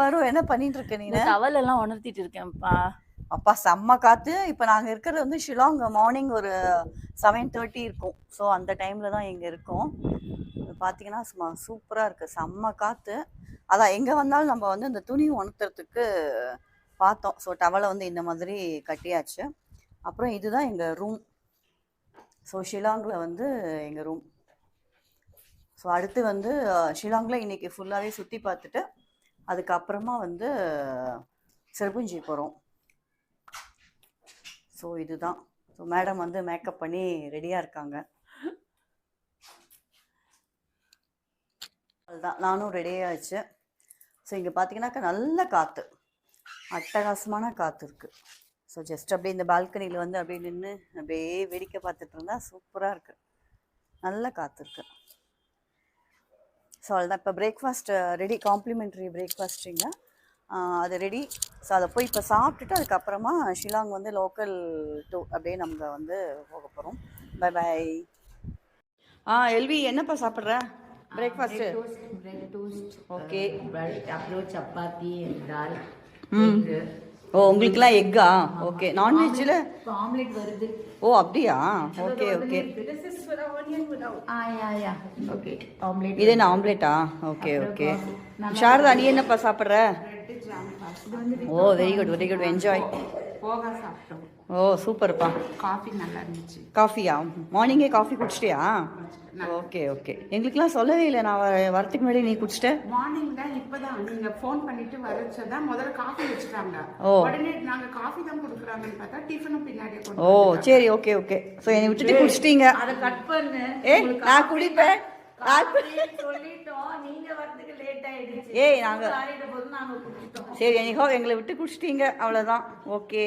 வரும் என்ன பண்ணிட்டு இருக்க நீ? டவல் எல்லாம் உணர்த்திட்டு இருக்கேன்ப்பா. அப்பா செம்ம காத்து. இப்போ நாங்கள் இருக்கிறது வந்து ஷிலாங். மார்னிங் ஒரு 7:30 இருக்கும். ஸோ அந்த டைமில் தான் இங்கே இருக்கோம். பார்த்தீங்கன்னா சும்மா சூப்பராக இருக்குது, செம்ம காற்று. அதான் எங்கே வந்தாலும் நம்ம வந்து இந்த துணி உணர்த்துறதுக்கு பார்த்தோம். ஸோ டவலை வந்து இந்த மாதிரி கட்டியாச்சு. அப்புறம் இதுதான் எங்கள் ரூம். ஸோ ஷிலாங்கில் வந்து எங்கள் ரூம். ஸோ அடுத்து வந்து ஷிலாங்கில் இன்றைக்கி ஃபுல்லாகவே சுற்றி பார்த்துட்டு அதுக்கப்புறமா வந்து செர்புஞ்சி போகிறோம். ஸோ இதுதான். ஸோ மேடம் வந்து மேக்கப் பண்ணி ரெடியாக இருக்காங்க. அதுதான் நானும் ரெடியாகிடுச்சு. ஸோ இங்கே பார்த்தீங்கன்னாக்கா நல்ல காற்று, அட்டகாசமான காற்று இருக்குது. ஸோ ஜஸ்ட் அப்படியே இந்த பால்கனியில் வந்து அப்படியே நின்று அப்படியே வேடிக்கை பார்த்துட்டு இருந்தால் சூப்பராக இருக்குது, நல்ல காற்று இருக்குது. ஸோ அதுதான் இப்போ பிரேக்ஃபாஸ்ட் ரெடி, காம்ப்ளிமெண்ட்ரி பிரேக்ஃபாஸ்ட்டுங்க, அது ரெடி. ஸோ அதை போய் இப்போ சாப்பிட்டுட்டு அதுக்கப்புறமா ஷிலாங் வந்து லோக்கல் டூ அப்படியே நம்ம வந்து போக போகிறோம். Bye bye. எல்வி என்னப்பா சாப்பிட்ற பிரேக்ஃபாஸ்ட்டு? Bread toast. ஓகே. அப்புறம் சப்பாத்தி, தால். ஓ உங்களுக்குலாம் எக்கா? ஓகே. நான்வெஜ்ஜில் ஆம்லெட் வருது. ஓ அப்படியா? Okay okay. Okay omelette. இது என்ன ஆம்லெட்டா? Okay okay. சாரதா நீ என்னப்பா சாப்பிட்ற? Oh very good very good, enjoy. Poha சாப்பிட்டோம். ஓ சூப்பர்ப்பா. காஃபி நல்லா இருந்துச்சு. காஃபியா? மார்னிங்கே காஃபி குடிச்சிட்டியா? Okay okay. எங்களுக்குலாம் சொல்லவே இல்லை, நான் வரத்துக்கு முன்னாடி நீ குடிச்சிட்ட. மார்னிங் தான் இப்பதான் நீங்க ஃபோன் பண்ணிட்டு வரச்சதான் முதல்ல காஃபி வச்சுட்டாங்க. உடனே நாங்க காஃபி தான் கொடுக்குறாங்கன்னு பார்த்தா டிஃபனும் பின்னாடியே கொண்டு. ஓ சரி ஓகே ஓகே. ஸோ என்னை விட்டுட்டு குடிச்சிட்டீங்க. அதை கட் பண்ணு. நான் குடிப்பேன். சொல்லிட்டோம், நீங்க வரதுக்கு லேட் ஆயிடுச்சு. ஏய் நாங்கள் போது நாங்க குடிச்சிட்டோம். சரி எங்களை விட்டு குடிச்சிட்டீங்க, அவ்வளோதான். ஓகே.